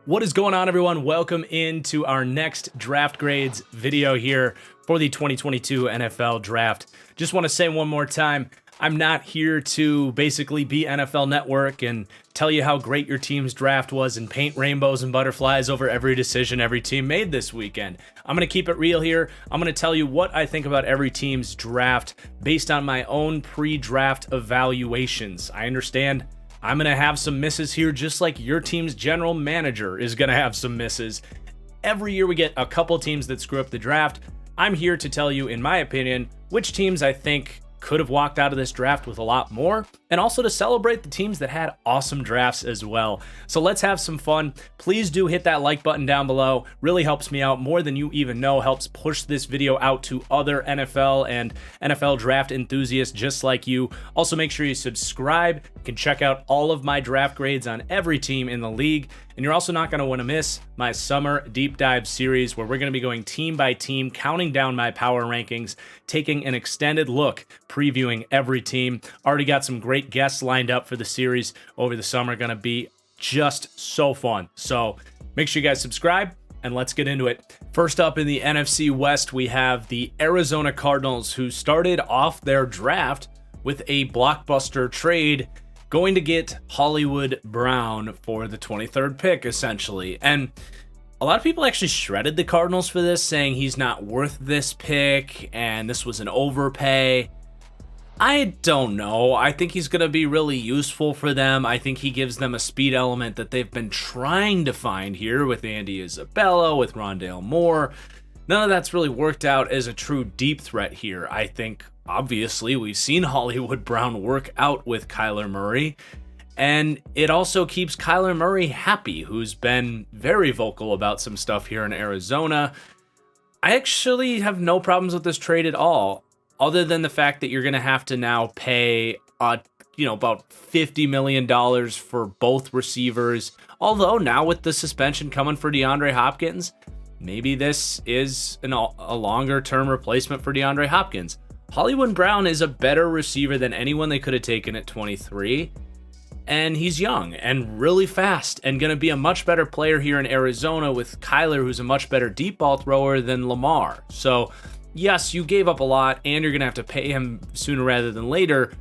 What is going on, everyone? Welcome into our next draft grades video here for the 2022 NFL draft. Just want to say one more time, I'm not here to basically be NFL Network and tell you how great your team's draft was and paint rainbows and butterflies over every decision every team made this weekend. I'm going to keep it real here. I'm going to tell you what I think about every team's draft based on my own pre-draft evaluations. I understand I'm going to have some misses here, just like your team's general manager is going to have some misses. Every year we get a couple teams that screw up the draft. I'm here to tell you, in my opinion, which teams I think could have walked out of this draft with a lot more, and also to celebrate the teams that had awesome drafts as well. So let's have some fun. Please do hit that like button down below. Really helps me out more than you even know, helps push this video out to other NFL and NFL draft enthusiasts just like you. Also, make sure you subscribe. You can check out all of my draft grades on every team in the league. And you're also not going to want to miss my summer deep dive series where we're going to be going team by team, counting down my power rankings, taking an extended look, previewing every team. Already got some great guests lined up for the series over the summer. Going to be just so fun. So make sure you guys subscribe and let's get into it. First up in the NFC West, we have the Arizona Cardinals, who started off their draft with a blockbuster trade, going to get Hollywood Brown for the 23rd pick, essentially. And a lot of people actually shredded the Cardinals for this, saying he's not worth this pick and this was an overpay. I don't know. I think he's going to be really useful for them. I think he gives them a speed element that they've been trying to find here with Andy Isabella, with Rondale Moore. None of that's really worked out as a true deep threat here. I think, obviously, we've seen Hollywood Brown work out with Kyler Murray, and it also keeps Kyler Murray happy, who's been very vocal about some stuff here in Arizona. I actually have no problems with this trade at all, other than the fact that you're going to have to now pay about $50 million for both receivers. Although now with the suspension coming for DeAndre Hopkins, maybe this is a longer-term replacement for DeAndre Hopkins. Hollywood Brown is a better receiver than anyone they could have taken at 23, and he's young and really fast and going to be a much better player here in Arizona with Kyler, who's a much better deep ball thrower than Lamar. So, yes, you gave up a lot, and you're going to have to pay him sooner rather than later,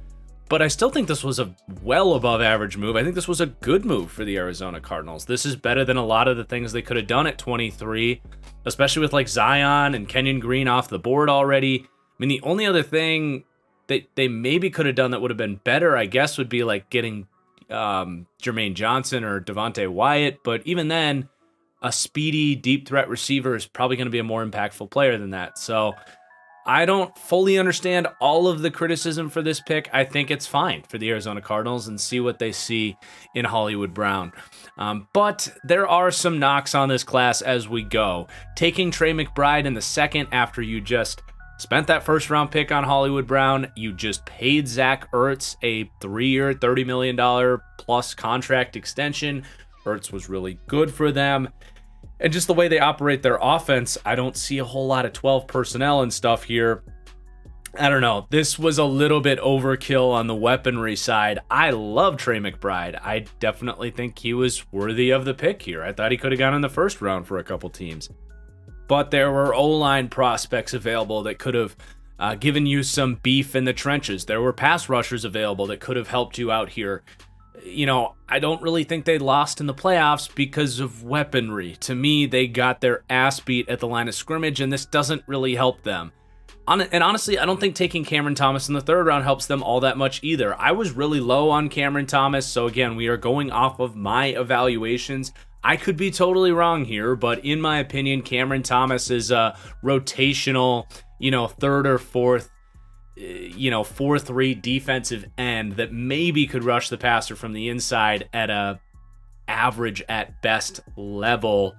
but I still think this was a well above average move. I think this was a good move for the Arizona Cardinals. This is better than a lot of the things they could have done at 23, especially with like Zion and Kenyon Green off the board already. I mean, the only other thing that they maybe could have done that would have been better, I guess, would be like getting Jermaine Johnson or Devontae Wyatt. But even then, a speedy deep threat receiver is probably going to be a more impactful player than that. So I don't fully understand all of the criticism for this pick. I think it's fine for the Arizona Cardinals and see what they see in Hollywood Brown. But there are some knocks on this class as we go. Taking Trey McBride in the second after you just spent that first round pick on Hollywood Brown, you just paid Zach Ertz a 3-year, $30 million plus contract extension. Ertz was really good for them. And just the way they operate their offense, I don't see a whole lot of 12 personnel and stuff here. I don't know. This was a little bit overkill on the weaponry side. I love Trey McBride. I definitely think he was worthy of the pick here. I thought he could have gone in the first round for a couple teams. But there were O-line prospects available that could have given you some beef in the trenches. There were pass rushers available that could have helped you out here. I don't really think they lost in the playoffs because of weaponry. To me, they got their ass beat at the line of scrimmage, and this doesn't really help them. And honestly, I don't think taking Cameron Thomas in the third round helps them all that much either. I was really low on Cameron Thomas, so again, we are going off of my evaluations. I could be totally wrong here, but in my opinion, Cameron Thomas is a rotational, third or fourth 4-3 defensive end that maybe could rush the passer from the inside at a average at best level.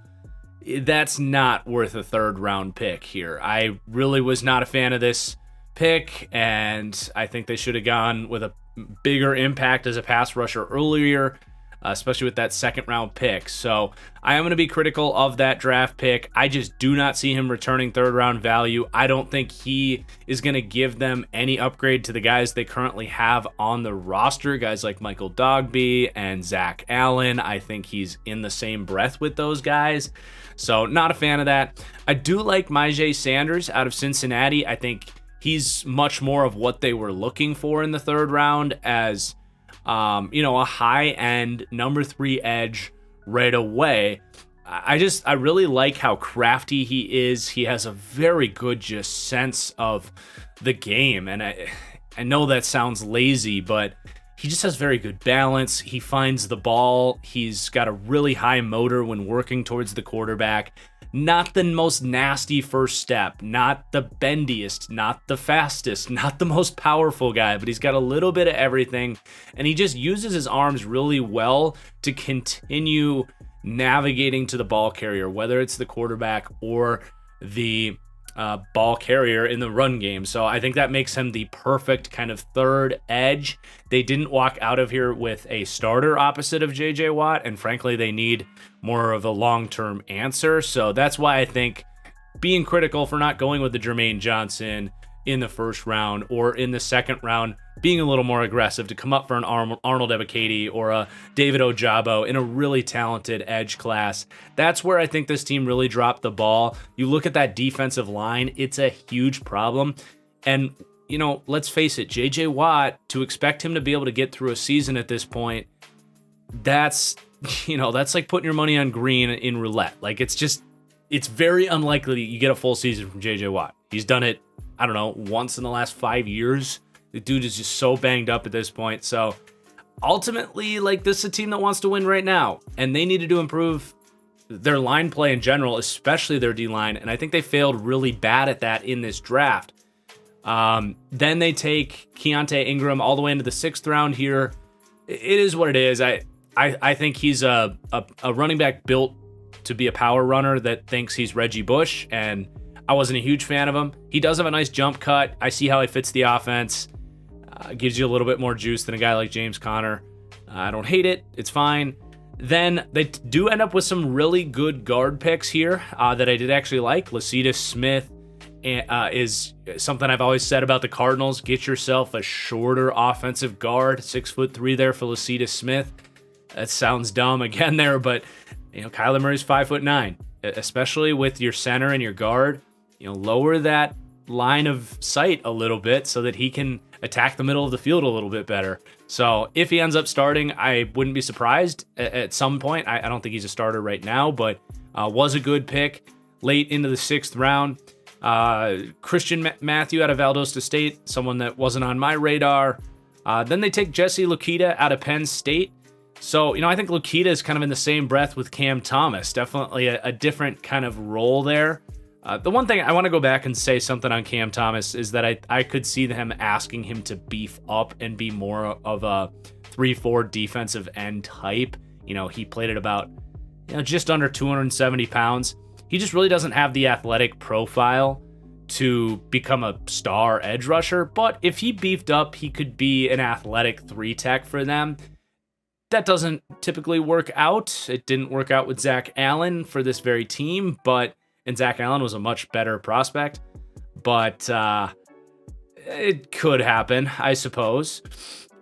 That's not worth a third round pick here. I really was not a fan of this pick, and I think they should have gone with a bigger impact as a pass rusher earlier. especially with that second round pick. So I am going to be critical of that draft pick. I just do not see him returning third round value. I don't think he is going to give them any upgrade to the guys they currently have on the roster, guys like Michael Dogby and Zach Allen. I think he's in the same breath with those guys. So not a fan of that. I do like Myjai Sanders out of Cincinnati. I think he's much more of what they were looking for in the third round as, a high-end number 3 edge right away. I really like how crafty he is. He has a very good just sense of the game. And I know that sounds lazy, but he just has very good balance. He finds the ball. He's got a really high motor when working towards the quarterback. Not the most nasty first step, not the bendiest, not the fastest, not the most powerful guy, but he's got a little bit of everything, and he just uses his arms really well to continue navigating to the ball carrier, whether it's the quarterback or the ball carrier in the run game. So I think that makes him the perfect kind of third edge. They didn't walk out of here with a starter opposite of JJ Watt, and frankly, they need more of a long-term answer. So that's why I think being critical for not going with the Jermaine Johnson in the first round or in the second round, being a little more aggressive to come up for an Arnold Ebiketie or a David Ojabo in a really talented edge class. That's where I think this team really dropped the ball. You look at that defensive line, it's a huge problem. And, let's face it, JJ Watt, to expect him to be able to get through a season at this point, that's like putting your money on green in roulette. Like, it's very unlikely you get a full season from JJ Watt. He's done it, once in the last 5 years. The dude is just so banged up at this point. So ultimately, this is a team that wants to win right now, and they needed to improve their line play in general, especially their D-line. And I think they failed really bad at that in this draft. Then they take Keontae Ingram all the way into the 6th round here. It is what it is. I think he's a running back built to be a power runner that thinks he's Reggie Bush, and I wasn't a huge fan of him. He does have a nice jump cut. I see how he fits the offense. Gives you a little bit more juice than a guy like James Conner. I don't hate it. It's fine. Then they do end up with some really good guard picks here that I did actually like. Lecitus Smith is something I've always said about the Cardinals. Get yourself a shorter offensive guard. 6'3" there for Lecitus Smith. That sounds dumb again there, but Kyler Murray's 5'9", especially with your center and your guard. Lower that line of sight a little bit so that he can attack the middle of the field a little bit better. So if he ends up starting, I wouldn't be surprised at some point. I don't think he's a starter right now, but was a good pick late into the 6th round. Christian Matthew out of Valdosta State, someone that wasn't on my radar. Then they take Jesse Luketa out of Penn State. So, I think Luketa is kind of in the same breath with Cam Thomas. Definitely a different kind of role there. The one thing I want to go back and say something on Cam Thomas is that I could see them asking him to beef up and be more of a 3-4 defensive end type. He played at about just under 270 pounds. He just really doesn't have the athletic profile to become a star edge rusher. But if he beefed up, he could be an athletic 3-tech for them. That doesn't typically work out. It didn't work out with Zach Allen for this very team, and Zach Allen was a much better prospect, but it could happen, I suppose.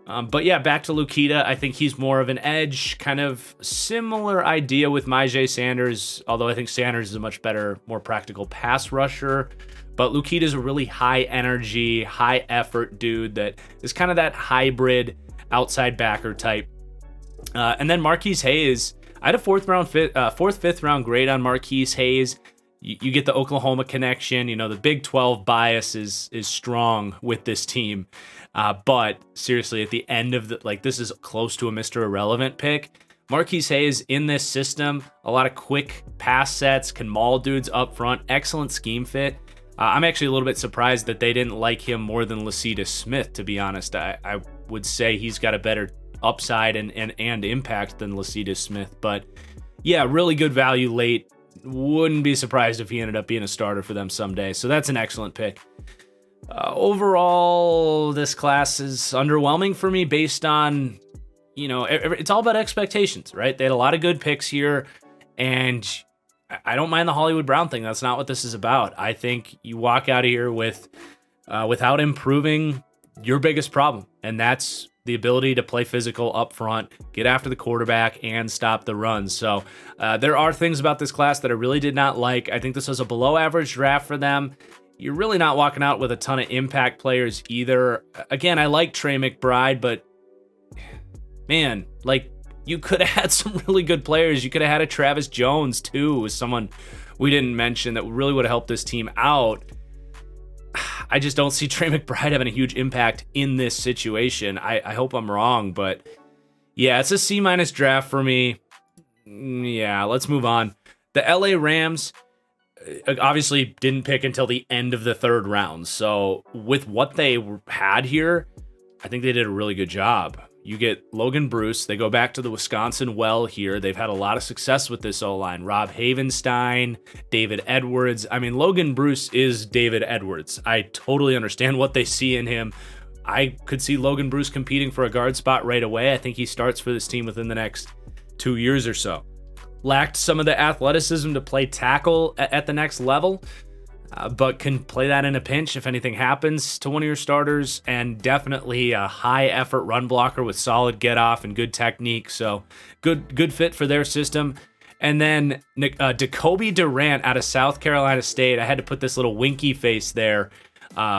But yeah, back to Luketa. I think he's more of an edge, kind of similar idea with Myjai Sanders, although I think Sanders is a much better, more practical pass rusher. But Luketa is a really high energy, high effort dude that is kind of that hybrid outside backer type. And then Marquise Hayes. I had a 5th round grade on Marquise Hayes. You get the Oklahoma connection. The Big 12 bias is strong with this team. But seriously, at the end of this is close to a Mr. Irrelevant pick. Marquise Hayes in this system, a lot of quick pass sets, can maul dudes up front, excellent scheme fit. I'm actually a little bit surprised that they didn't like him more than Lecitus Smith, to be honest. I would say he's got a better upside and impact than Lecitus Smith. But yeah, really good value late. Wouldn't be surprised if he ended up being a starter for them someday. So that's an excellent pick. Overall, this class is underwhelming for me based on it's all about expectations, right? They had a lot of good picks here, and I don't mind the Hollywood Brown thing. That's not what this is about. I think you walk out of here without improving your biggest problem, and that's the ability to play physical up front, get after the quarterback, and stop the run. So there are things about this class that I really did not like. I think this was a below average draft for them. You're really not walking out with a ton of impact players either. Again, I like Trey McBride, but man, like, you could have had some really good players. You could have had a Travis Jones too, was someone we didn't mention that really would have helped this team out. I just don't see Trey McBride having a huge impact in this situation. I hope I'm wrong, but yeah, it's a C- draft for me. Yeah, let's move on. The LA Rams obviously didn't pick until the end of the third round. So with what they had here, I think they did a really good job. You get Logan Bruce. They go back to the Wisconsin well here. They've had a lot of success with this O-line. Rob Havenstein, David Edwards. I mean, Logan Bruce is David Edwards. I totally understand what they see in him. I could see Logan Bruce competing for a guard spot right away. I think he starts for this team within the next 2 years or so. Lacked some of the athleticism to play tackle at the next level, but can play that in a pinch if anything happens to one of your starters, and definitely a high effort run blocker with solid get off and good technique. So good fit for their system. And then Jacoby Durant out of South Carolina State. I had to put this little winky face there.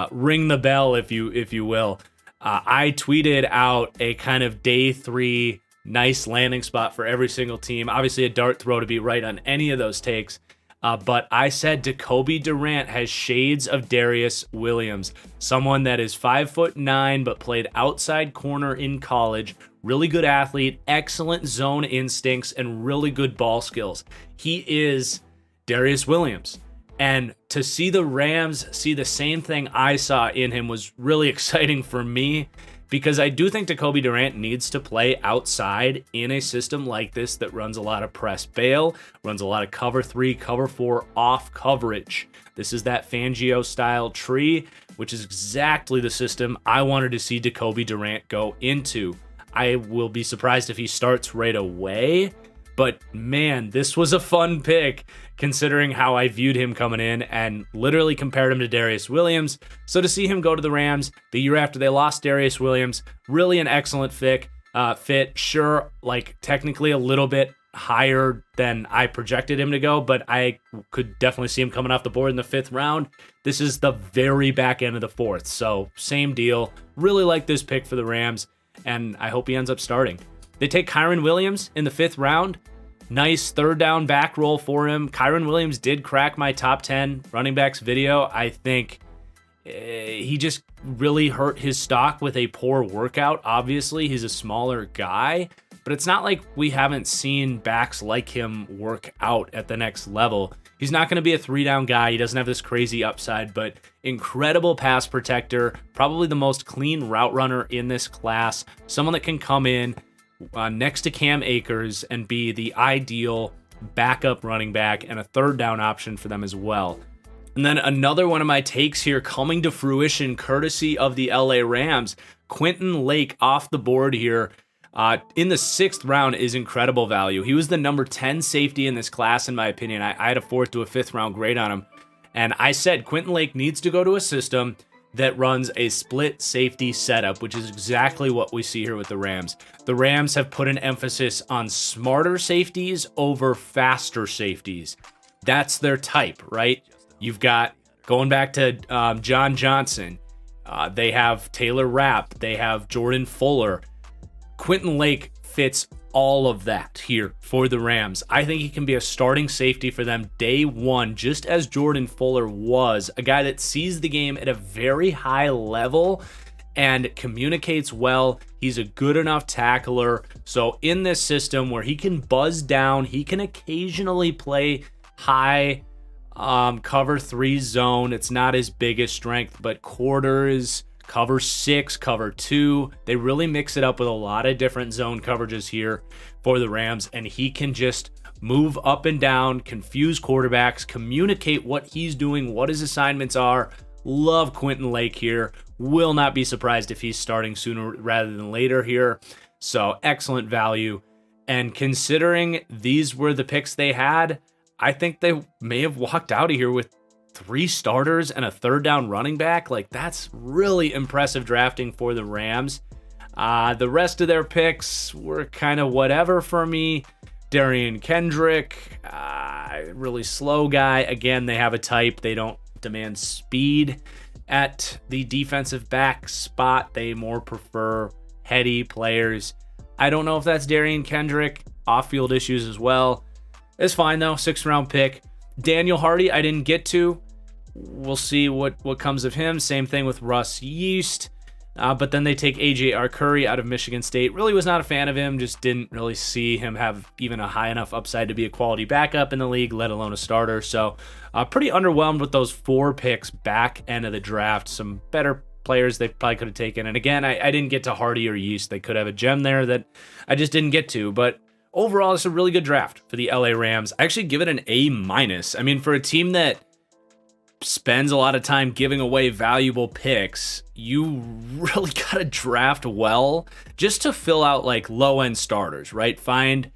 Ring the bell, if you will. I tweeted out a kind of day 3 nice landing spot for every single team. Obviously a dart throw to be right on any of those takes. But I said Jacoby Durant has shades of Darius Williams, someone that is 5'9", but played outside corner in college. Really good athlete, excellent zone instincts, and really good ball skills. He is Darius Williams. And to see the Rams see the same thing I saw in him was really exciting for me, because I do think Jacoby Durant needs to play outside in a system like this that runs a lot of press bail, runs a lot of cover 3, cover 4 off coverage. This is that Fangio style tree, which is exactly the system I wanted to see Jacoby Durant go into. I will be surprised if he starts right away, but man, this was a fun pick considering how I viewed him coming in and literally compared him to Darius Williams. So to see him go to the Rams the year after they lost Darius Williams, really an excellent fit. Sure, like technically a little bit higher than I projected him to go, but I could definitely see him coming off the board in the 5th round. This is the very back end of the 4th, so same deal. Really like this pick for the Rams, and I hope he ends up starting. They take Kyren Williams in the 5th round. Nice 3rd down back roll for him. Kyren Williams did crack my top 10 running backs video. I think he just really hurt his stock with a poor workout. Obviously, he's a smaller guy, but it's not like we haven't seen backs like him work out at the next level. He's not going to be a 3-down guy. He doesn't have this crazy upside, but incredible pass protector, probably the most clean route runner in this class, someone that can come in next to Cam Akers and be the ideal backup running back and a 3rd down option for them as well. And then another one of my takes here coming to fruition courtesy of the LA Rams, Quentin Lake off the board here in the 6th round is incredible value. He was the number 10 safety in this class, in my opinion. I had a 4th to a 5th round grade on him. And I said Quentin Lake needs to go to a system that runs a split safety setup, which is exactly what we see here with the Rams. The Rams have put an emphasis on smarter safeties over faster safeties. That's their type, right? You've got, going back to John Johnson, they have Taylor Rapp, they have Jordan Fuller. Quentin Lake fits all of that here for the Rams. I think he can be a starting safety for them day 1, just as Jordan Fuller was, a guy that sees the game at a very high level and communicates well. He's a good enough tackler. So in this system where he can buzz down, he can occasionally play high cover 3 zone. It's not his biggest strength, but quarters, cover 6, cover 2. They really mix it up with a lot of different zone coverages here for the Rams, and he can just move up and down, confuse quarterbacks, communicate what he's doing, what his assignments are. Love Quentin Lake here. Will not be surprised if he's starting sooner rather than later here. So excellent value. And considering these were the picks they had, I think they may have walked out of here with 3 starters and a third down running back. Like, that's really impressive drafting for the Rams. The rest of their picks were kind of whatever for me. Darian Kendrick, really slow guy. Again, they have a type. They don't demand speed at the defensive back spot. They more prefer heady players. I don't know if that's Darian Kendrick. Off-field issues as well. It's fine, though. 6th round pick. Daniel Hardy, I didn't get to. We'll see what comes of him. Same thing with Russ Yeast. But then they take A.J. Arcuri out of Michigan State. Really was not a fan of him. Just didn't really see him have even a high enough upside to be a quality backup in the league, let alone a starter. So pretty underwhelmed with those 4 picks back end of the draft. Some better players they probably could have taken. And again, I didn't get to Hardy or Yeast. They could have a gem there that I just didn't get to. But overall, it's a really good draft for the LA Rams. I actually give it an A-. I mean, for a team that spends a lot of time giving away valuable picks, you really got to draft well just to fill out like low-end starters, right? Find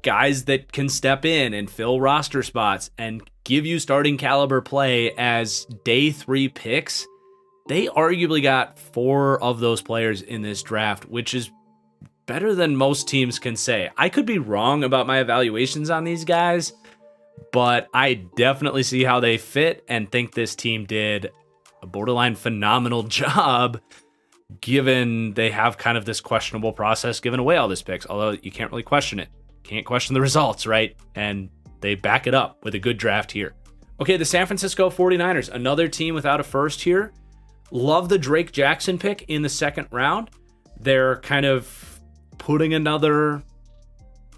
guys that can step in and fill roster spots and give you starting caliber play as day 3 picks. They arguably got 4 of those players in this draft, which is better than most teams can say. I could be wrong about my evaluations on these guys, but I definitely see how they fit and think this team did a borderline phenomenal job, given they have kind of this questionable process giving away all these picks, although you can't really question it. Can't question the results, right? And they back it up with a good draft here. Okay, the San Francisco 49ers, another team without a first here. Love the Drake Jackson pick in the 2nd round. They're kind of putting another...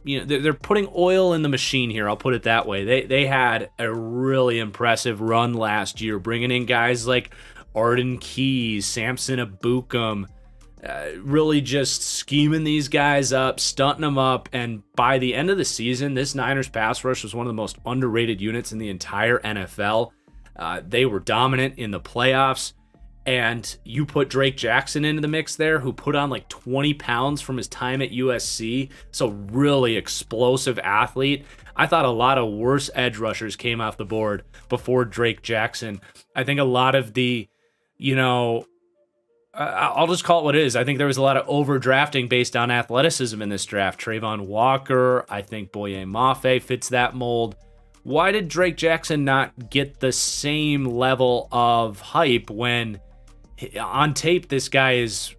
they're putting oil in the machine here. I'll put it that way. They had a really impressive run last year, bringing in guys like Arden Keyz, Samson Abukum, really just scheming these guys up, stunting them up. And by the end of the season, this Niners pass rush was one of the most underrated units in the entire NFL. They were dominant in the playoffs. And you put Drake Jackson into the mix there, who put on like 20 pounds from his time at USC. So really explosive athlete. I thought a lot of worse edge rushers came off the board before Drake Jackson. I think a lot of the, I'll just call it what it is. I think there was a lot of overdrafting based on athleticism in this draft. Trayvon Walker, I think Boye Mafe fits that mold. Why did Drake Jackson not get the same level of hype when on tape this guy is,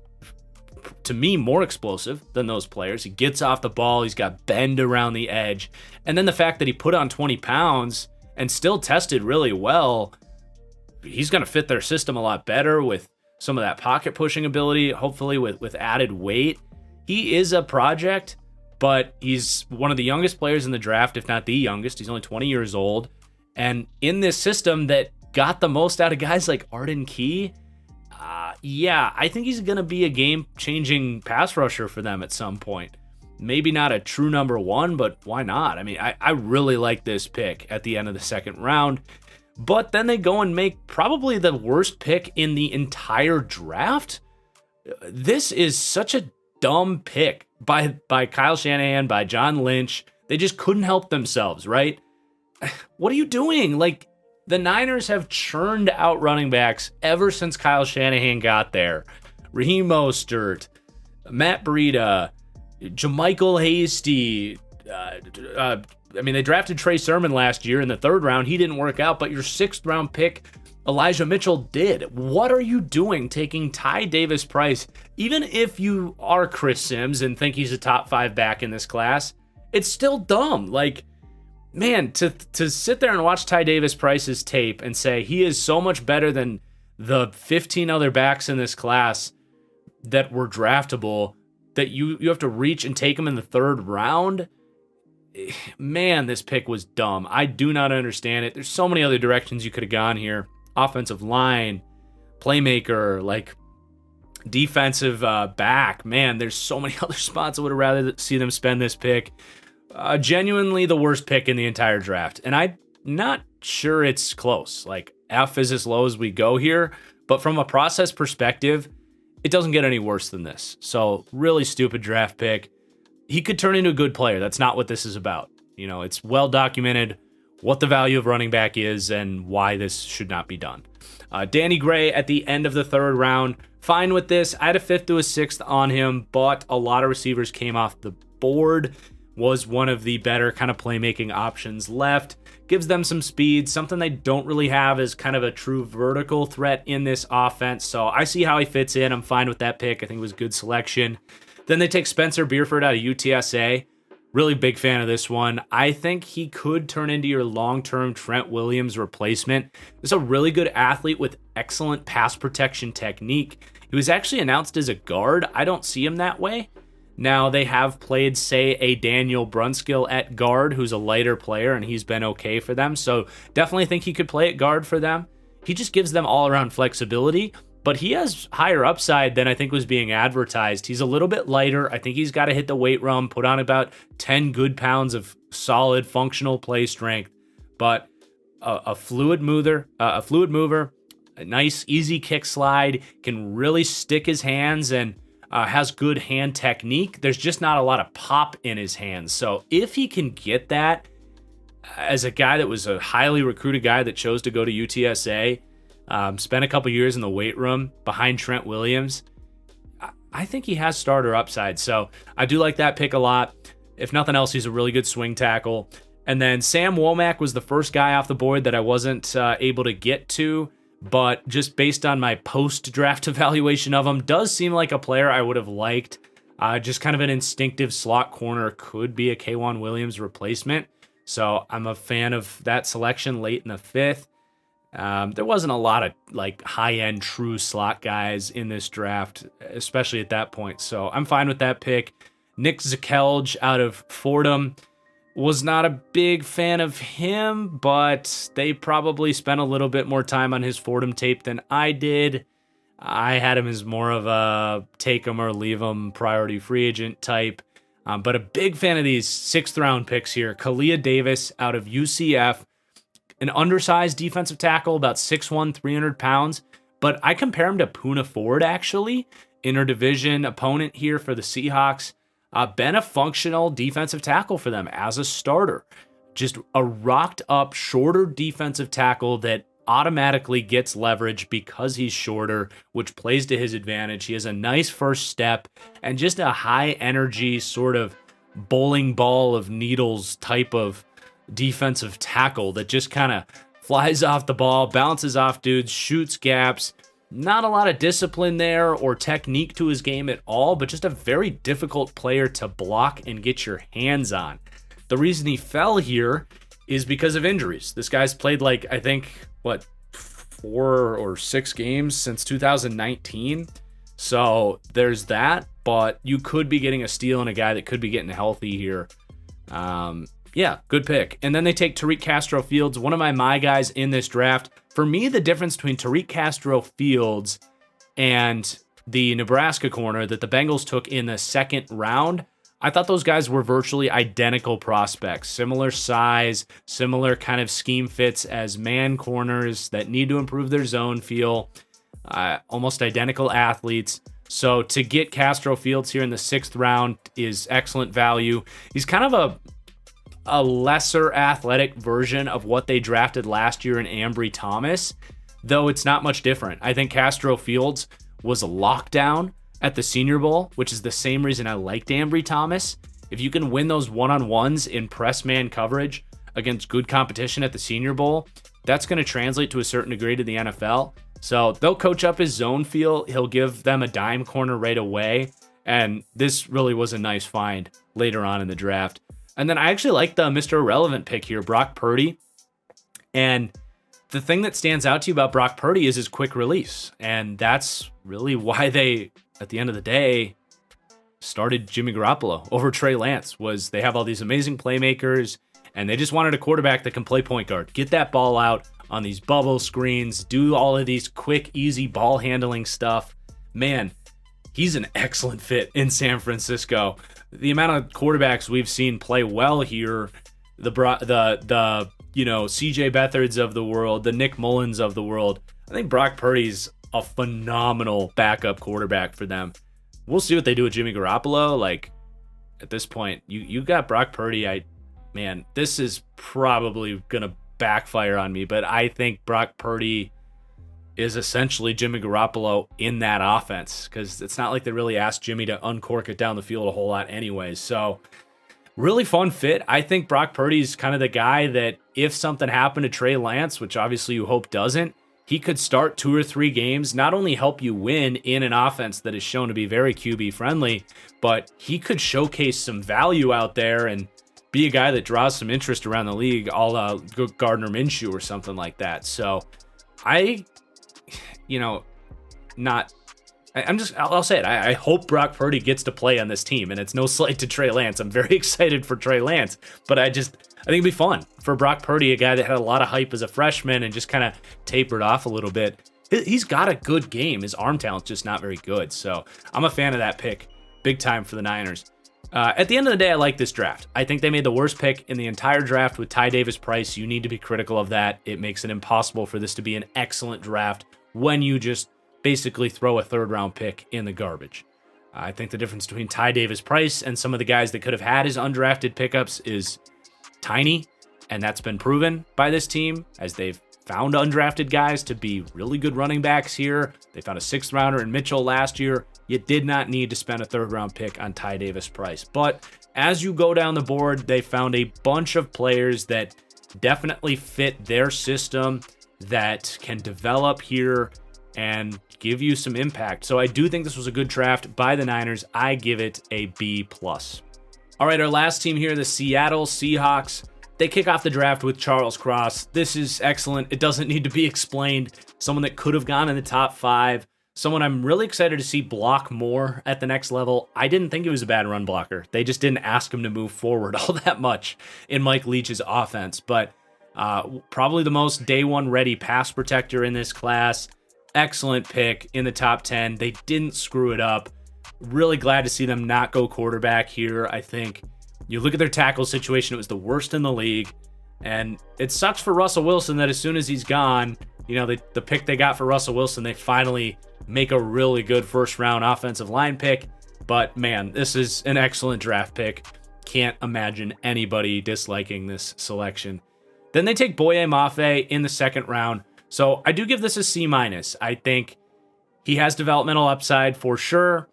to me, more explosive than those players? He gets off the ball, he's got bend around the edge, and then the fact that he put on 20 pounds and still tested really well, he's going to fit their system a lot better with some of that pocket pushing ability, hopefully with added weight. He is a project, but he's one of the youngest players in the draft, if not the youngest. He's only 20 years old. And in this system that got the most out of guys like Arden Key, I think he's going to be a game-changing pass rusher for them at some point. Maybe not a true number 1, but why not? I mean, I really like this pick at the end of the 2nd round. But then they go and make probably the worst pick in the entire draft. This is such a dumb pick by Kyle Shanahan, by John Lynch. They just couldn't help themselves, right? What are you doing? Like, the Niners have churned out running backs ever since Kyle Shanahan got there. Raheem Mostert, Matt Breida, JaMychal Hasty. They drafted Trey Sermon last year in the 3rd round. He didn't work out, but your 6th round pick, Elijah Mitchell, did. What are you doing taking Ty Davis Price? Even if you are Chris Sims and think he's a top 5 back in this class, it's still dumb. Like, man, to sit there and watch Ty Davis Price's tape and say he is so much better than the 15 other backs in this class that were draftable, that you have to reach and take him in the 3rd round. Man, this pick was dumb. I do not understand it. There's so many other directions you could have gone here. Offensive line, playmaker, like defensive back. Man, there's so many other spots I would have rather see them spend this pick. Genuinely the worst pick in the entire draft. And I'm not sure it's close. Like, F is as low as we go here. But from a process perspective, it doesn't get any worse than this. So really stupid draft pick. He could turn into a good player. That's not what this is about. It's well documented what the value of running back is and why this should not be done. Danny Gray at the end of the 3rd round. Fine with this. I had a 5th to a 6th on him, but a lot of receivers came off the board. Was one of the better kind of playmaking options left. Gives them some speed, something they don't really have as kind of a true vertical threat in this offense. So I see how he fits in. I'm fine with that pick. I think it was a good selection. Then they take Spencer Beerford out of UTSA. Really big fan of this one. I think he could turn into your long-term Trent Williams replacement. He's a really good athlete with excellent pass protection technique. He was actually announced as a guard. I don't see him that way. Now, they have played, say, a Daniel Brunskill at guard, who's a lighter player, and he's been okay for them. So definitely think he could play at guard for them. He just gives them all-around flexibility, but he has higher upside than I think was being advertised. He's a little bit lighter. I think he's got to hit the weight room, put on about 10 good pounds of solid functional play strength. But a fluid mover, a nice easy kick slide, can really stick his hands and has good hand technique. There's just not a lot of pop in his hands. So if he can get that as a guy that was a highly recruited guy that chose to go to UTSA, spent a couple years in the weight room behind Trent Williams, I think he has starter upside. So I do like that pick a lot. If nothing else, he's a really good swing tackle. And then Sam Womack was the first guy off the board that I wasn't able to get to, but just based on my post-draft evaluation of him, does seem like a player I would have liked. Just kind of an instinctive slot corner, could be a K'Wan Williams replacement. So I'm a fan of that selection late in the 5th. There wasn't a lot of like high-end true slot guys in this draft, especially at that point. So I'm fine with that pick. Nick Zakelj out of Fordham. Was not a big fan of him, but they probably spent a little bit more time on his Fordham tape than I did. I had him as more of a take him or leave him priority free agent type. But a big fan of these 6th round picks here. Kalia Davis out of UCF. An undersized defensive tackle, about 6'1", 300 pounds. But I compare him to Poona Ford, actually. Interdivision opponent here for the Seahawks. Been a functional defensive tackle for them as a starter. Just a rocked up, shorter defensive tackle that automatically gets leverage because he's shorter, which plays to his advantage. He has a nice first step and just a high energy sort of bowling ball of needles type of defensive tackle that just kind of flies off the ball, bounces off dudes, shoots gaps. Not a lot of discipline there or technique to his game at all, but just a very difficult player to block and get your hands on. The reason he fell here is because of injuries. This guy's played I think, 4 or 6 games since 2019. So there's that, but you could be getting a steal and a guy that could be getting healthy here. Yeah, good pick. And then they take Tariq Castro-Fields, one of my guys in this draft. For me, the difference between Tariq Castro-Fields and the Nebraska corner that the Bengals took in the 2nd round, I thought those guys were virtually identical prospects. Similar size, similar kind of scheme fits as man corners that need to improve their zone feel. Almost identical athletes. So to get Castro-Fields here in the 6th round is excellent value. He's kind of a lesser athletic version of what they drafted last year in Ambry Thomas, though it's not much different. I think Castro-Fields was a lockdown at the Senior Bowl, which is the same reason I liked Ambry Thomas. If you can win those one-on-ones in press man coverage against good competition at the Senior Bowl, that's going to translate to a certain degree to the NFL. So they'll coach up his zone feel. He'll give them a dime corner right away. And this really was a nice find later on in the draft. And then I actually like the Mr. Irrelevant pick here, Brock Purdy. And the thing that stands out to you about Brock Purdy is his quick release. And that's really why they, at the end of the day, started Jimmy Garoppolo over Trey Lance. Was they have all these amazing playmakers, and they just wanted a quarterback that can play point guard. Get that ball out on these bubble screens, do all of these quick, easy ball handling stuff. Man, he's an excellent fit in San Francisco. The amount of quarterbacks we've seen play well here, the CJ Beathard's of the world, the Nick Mullins of the world, I think Brock Purdy's a phenomenal backup quarterback for them. We'll see what they do with Jimmy Garoppolo. Like, at this point, you got Brock Purdy. Man, this is probably going to backfire on me, but I think Brock Purdy is essentially Jimmy Garoppolo in that offense, because it's not like they really asked Jimmy to uncork it down the field a whole lot anyways. So really fun fit. I think Brock Purdy's kind of the guy that if something happened to Trey Lance, which obviously you hope doesn't, he could start 2 or 3 games, not only help you win in an offense that is shown to be very QB friendly, but he could showcase some value out there and be a guy that draws some interest around the league, a la Gardner Minshew or something like that. So I'll say it. I hope Brock Purdy gets to play on this team, and it's no slight to Trey Lance. I'm very excited for Trey Lance, but I think it'd be fun for Brock Purdy, a guy that had a lot of hype as a freshman and just kind of tapered off a little bit. He's got a good game. His arm talent's just not very good. So I'm a fan of that pick. Big time for the Niners. At the end of the day, I like this draft. I think they made the worst pick in the entire draft with Ty Davis Price. You need to be critical of that. It makes it impossible for this to be an excellent draft when you just basically throw a 3rd-round pick in the garbage. I think the difference between Ty Davis Price and some of the guys that could have had his undrafted pickups is tiny, and that's been proven by this team as they've found undrafted guys to be really good running backs here. They found a 6th-rounder in Mitchell last year. You did not need to spend a 3rd-round pick on Ty Davis Price. But as you go down the board, they found a bunch of players that definitely fit their system, that can develop here and give you some impact. So I do think this was a good draft by the Niners. I give it a B+. All right, our last team here, the Seattle Seahawks. They kick off the draft with Charles Cross. This is excellent. It doesn't need to be explained. Someone that could have gone in the top 5. Someone I'm really excited to see block more at the next level. I didn't think he was a bad run blocker. They just didn't ask him to move forward all that much in Mike Leach's offense. But probably the most day one ready pass protector in this class. Excellent pick in the top 10. They didn't screw it up. Really glad to see them not go quarterback here. I think you look at their tackle situation, it was the worst in the league. And it sucks for Russell Wilson that as soon as he's gone, the pick they got for Russell Wilson, they finally make a really good 1st-round offensive line pick. But man, this is an excellent draft pick. Can't imagine anybody disliking this selection. Then they take Boye Mafe in the 2nd round. So I do give this a C-. I think he has developmental upside for sure.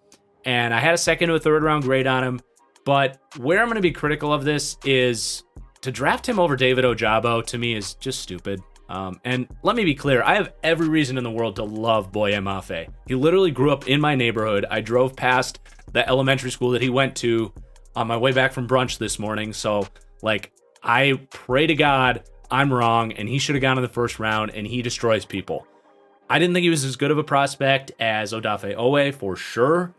And I had a 2nd to a 3rd-round grade on him. But where I'm going to be critical of this is to draft him over David Ojabo, to me, is just stupid. And let me be clear, I have every reason in the world to love Boye Mafe. He literally grew up in my neighborhood. I drove past the elementary school that he went to on my way back from brunch this morning. So, I pray to God I'm wrong, and he should have gone in the 1st round, and he destroys people. I didn't think he was as good of a prospect as Odafe Owe, for sure.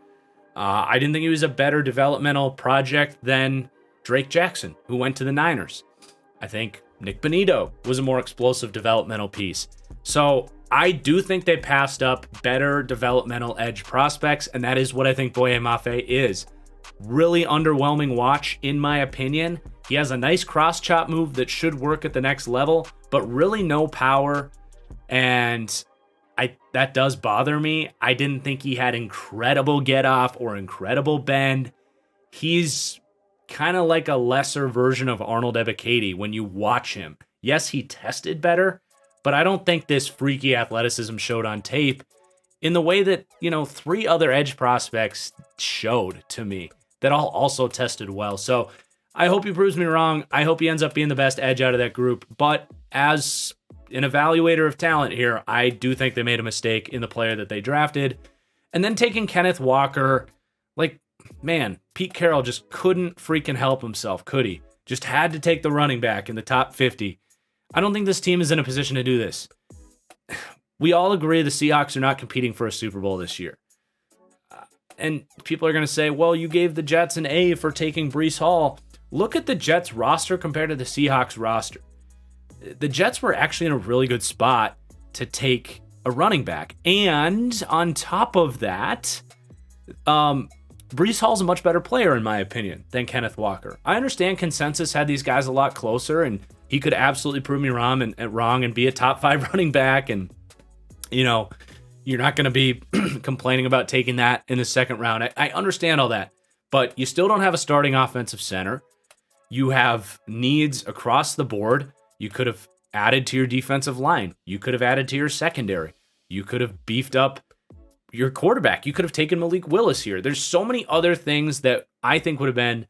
I didn't think he was a better developmental project than Drake Jackson, who went to the Niners. I think Nick Bonito was a more explosive developmental piece. So I do think they passed up better developmental edge prospects, and that is what I think Boye Mafe is. Really underwhelming watch, in my opinion. He has a nice cross-chop move that should work at the next level, but really no power, and that does bother me. I didn't think he had incredible get-off or incredible bend. He's kind of like a lesser version of Arnold Ebiketie when you watch him. Yes, he tested better, but I don't think this freaky athleticism showed on tape in the way that, 3 other edge prospects showed to me that all also tested well. So I hope he proves me wrong. I hope he ends up being the best edge out of that group. But as an evaluator of talent here, I do think they made a mistake in the player that they drafted. And then taking Kenneth Walker, man, Pete Carroll just couldn't freaking help himself, could he? Just had to take the running back in the top 50. I don't think this team is in a position to do this. We all agree the Seahawks are not competing for a Super Bowl this year. And people are going to say, well, you gave the Jets an A for taking Breece Hall. Look at the Jets roster compared to the Seahawks roster. The Jets were actually in a really good spot to take a running back. And on top of that, Breece Hall's a much better player, in my opinion, than Kenneth Walker. I understand consensus had these guys a lot closer, and he could absolutely prove me wrong and be a top 5 running back. And, You're not going to be complaining about taking that in the second round. I understand all that, but you still don't have a starting offensive center. You have needs across the board. You could have added to your defensive line. You could have added to your secondary. You could have beefed up your quarterback. You could have taken Malik Willis here. There's so many other things that I think would have been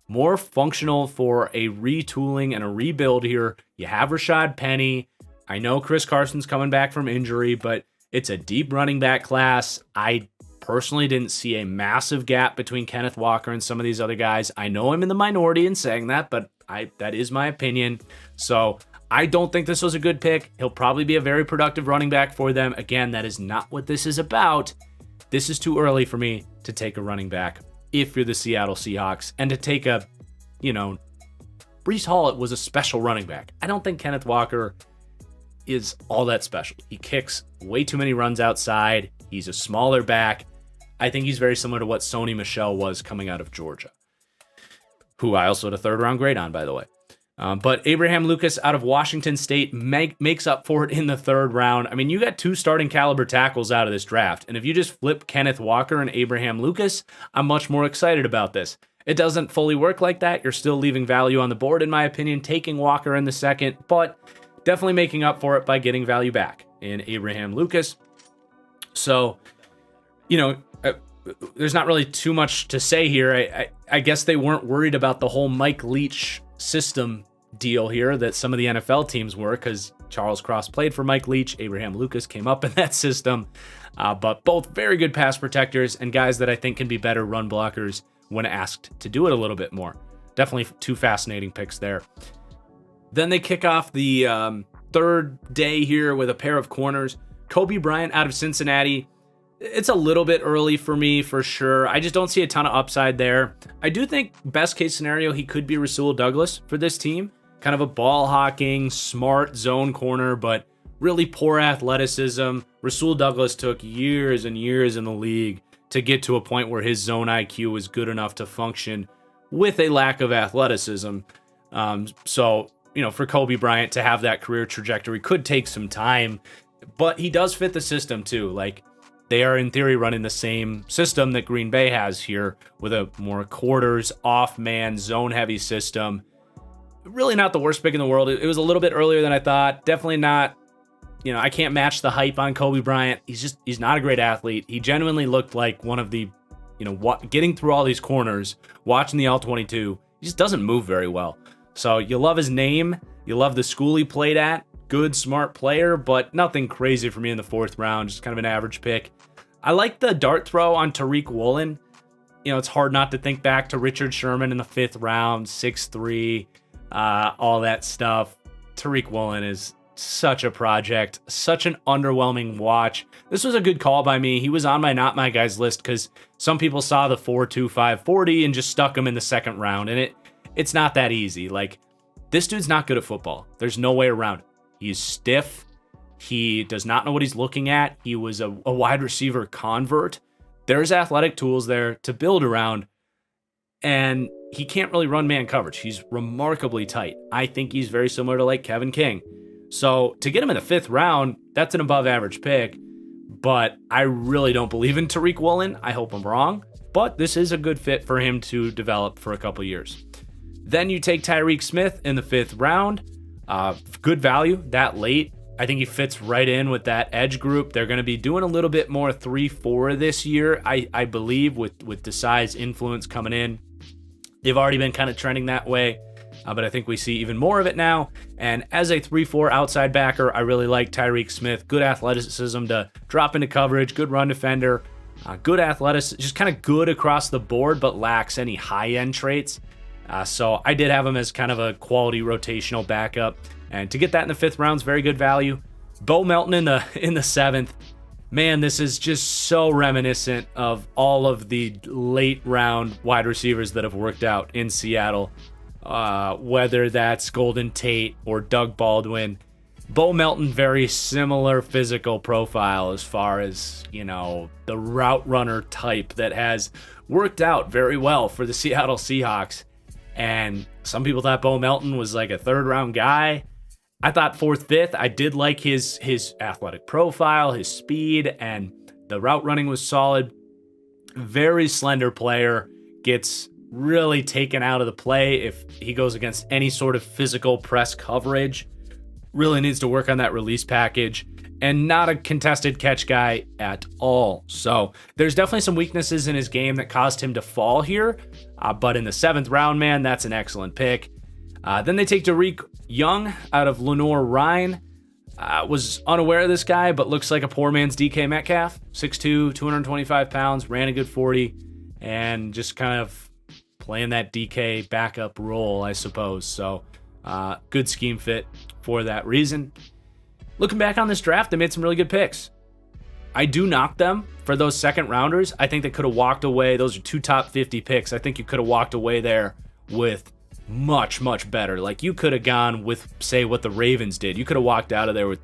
more functional for a retooling and a rebuild here. You have Rashad Penny. I know Chris Carson's coming back from injury, but it's a deep running back class. I personally didn't see a massive gap between Kenneth Walker and some of these other guys. I know I'm in the minority in saying that, but that is my opinion. So I don't think this was a good pick. He'll probably be a very productive running back for them. Again, that is not what this is about. This is too early for me to take a running back if you're the Seattle Seahawks, and to take Breece Hall was a special running back. I don't think Kenneth Walker is all that special. He kicks way too many runs outside. He's a smaller back. I think he's very similar to what Sony Michel was coming out of Georgia, who I also had a third round grade on, by the way. But Abraham Lucas out of Washington State makes up for it in the third round. I mean, you got 2 starting caliber tackles out of this draft. And if you just flip Kenneth Walker and Abraham Lucas, I'm much more excited about this. It doesn't fully work like that. You're still leaving value on the board, in my opinion, taking Walker in the second, but definitely making up for it by getting value back in Abraham Lucas. So, there's not really too much to say here. I guess they weren't worried about the whole Mike Leach system deal here that some of the NFL teams were, because Charles Cross played for Mike Leach. Abraham Lucas came up in that system. But both very good pass protectors and guys that I think can be better run blockers when asked to do it a little bit more. Definitely 2 fascinating picks there. Then they kick off the third day here with a pair of corners. Kobe Bryant out of Cincinnati. It's a little bit early for me, for sure. I just don't see a ton of upside there. I do think best case scenario, he could be Rasul Douglas for this team. Kind of a ball hawking, smart zone corner, but really poor athleticism. Rasul Douglas took years and years in the league to get to a point where his zone IQ was good enough to function with a lack of athleticism. So, for Kobe Bryant to have that career trajectory could take some time, but he does fit the system too. Like, they are in theory running the same system that Green Bay has here, with a more quarters, off-man, zone-heavy system. Really not the worst pick in the world. It was a little bit earlier than I thought. Definitely not, I can't match the hype on Kobe Bryant. He's not a great athlete. He genuinely looked like one of the, getting through all these corners, watching the All-22, he just doesn't move very well. So you love his name. You love the school he played at. Good, smart player, but nothing crazy for me in the 4th round. Just kind of an average pick. I like the dart throw on Tariq Woolen. It's hard not to think back to Richard Sherman in the 5th round, 6'3", all that stuff. Tariq Woolen is such a project, such an underwhelming watch. This was a good call by me. He was on my Not My Guys list because some people saw the 4.25 40 and just stuck him in the 2nd round, and it's not that easy. Like, this dude's not good at football. There's no way around it. He's stiff. He does not know what he's looking at. He was a wide receiver convert. There's athletic tools there to build around, and he can't really run man coverage. He's remarkably tight. I think he's very similar to like Kevin King. So to get him in the 5th round, that's an above average pick, but I really don't believe in Tariq Woolen. I hope I'm wrong, but this is a good fit for him to develop for a couple years. Then you take Tyreek Smith in the 5th round. Good value that late. I think he fits right in with that edge group. They're going to be doing a little bit more 3-4 this year, I believe, with the size influence coming in. They've already been kind of trending that way, but I think we see even more of it now. And as a 3-4 outside backer, I really like Tyreek Smith. Good athleticism to drop into coverage, good run defender, good athleticism, just kind of good across the board, but lacks any high-end traits. So I did have him as kind of a quality rotational backup. And to get that in the 5th round is very good value. Bo Melton in the 7th. Man, this is just so reminiscent of all of the late round wide receivers that have worked out in Seattle. Whether that's Golden Tate or Doug Baldwin. Bo Melton, very similar physical profile as far as, the route runner type that has worked out very well for the Seattle Seahawks. And some people thought Bo Melton was like a 3rd round guy. I thought 4th, 5th, I did like his athletic profile, his speed, and the route running was solid. Very slender player, gets really taken out of the play if he goes against any sort of physical press coverage. Really needs to work on that release package, and not a contested catch guy at all. So there's definitely some weaknesses in his game that caused him to fall here. But in the 7th round, man, that's an excellent pick. Then they take Derek Young out of Lenore Ryan. Was unaware of this guy, but looks like a poor man's DK Metcalf. 6'2", 225 pounds, ran a good 40, and just kind of playing that DK backup role, I suppose. So good scheme fit for that reason. Looking back on this draft, they made some really good picks. I do knock them for those 2nd rounders. I think they could have walked away. Those are 2 top 50 picks. I think you could have walked away there with much, much better. Like, you could have gone with, say, what the Ravens did. You could have walked out of there with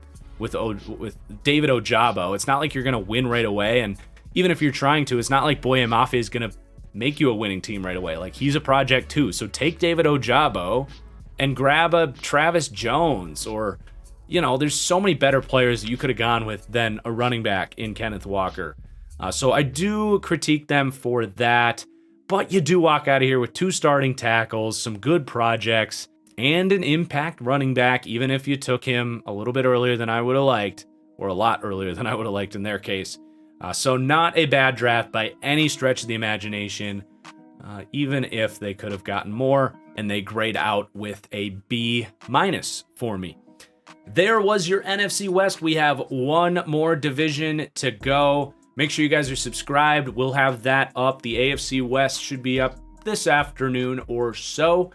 David Ojabo. It's not like you're going to win right away. And even if you're trying to, it's not like Boye Mafia is going to make you a winning team right away. Like, he's a project too. So take David Ojabo and grab a Travis Jones, or, you know, there's so many better players that you could have gone with than a running back in Kenneth Walker. So I do critique them for that, but you do walk out of here with 2 starting tackles, some good projects, and an impact running back, even if you took him a little bit earlier than I would have liked, or a lot earlier than I would have liked in their case. So not a bad draft by any stretch of the imagination, even if they could have gotten more, and they grade out with a B- for me. There was your NFC West. We have one more division to go. Make sure you guys are subscribed. We'll have that up. The AFC West should be up this afternoon or so.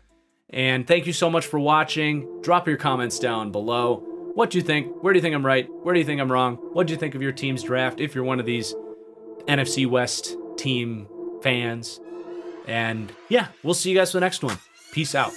And thank you so much for watching. Drop your comments down below. What do you think? Where do you think I'm right? Where do you think I'm wrong? What do you think of your team's draft if you're one of these NFC West team fans? And yeah, we'll see you guys for the next one. Peace out.